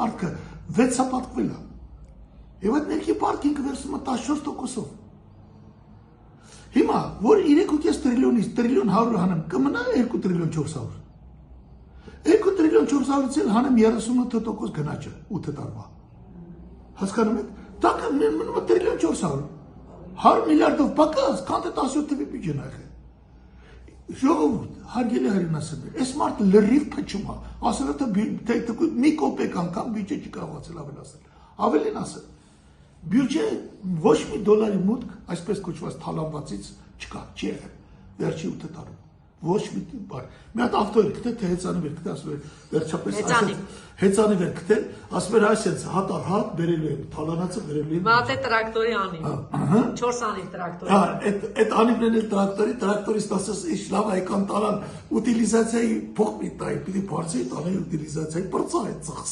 պարտքը 6-ը պատկվել է։ Եվ այդ ներքի պարտինքը վերցնում է 14%-ով։ Հիմա, որ 3.5 տրիլիոնից տրիլիոն 100 հանեմ, կմնա 2 տրիլիոն 400։ 2 տրիլիոն 400-ից էլ հանեմ 38% գնաճը 8 տարվա։ Հասկանում եք, դա մնում է տրիլիոն 400։ 100 միլիարդով պակաս, կանտ է 17 թվի բյուջեն ա եղել։ Ժողովուրդ, հարգելի հայրենասերներ, այս մարդը լրիվ փչում է, ասել է թե մի կոպեկ անգամ բյուջե չի կարողացել ավելացնել։ Ավելին ասել, բյուջե ոչ մի դոլարի մուտք, այսպես կոչված թալանվածից չկա, չի եղել, վերջի 8 տարում, ոչ մի բար։ Մի հատ ավտո էր գտել, թե հեծանիվ էր գտել, ասում էր, վերջապես հեծանիվ էր գտել, ասում էր, այսենց հատ առ հատ բերելու եմ, թալանացը բերելու եմ։ Մատ է տրակտորի անիվ, 4 անիվ տրակտորի։ Այդ անիվներն էլ տրակտորից ասես, ինչ լավ այկան տալան, ուտիլիզացիայի փող մի տայի, պիտի բարձրի տանեի ուտիլիզացիայի պրծա է ծախս։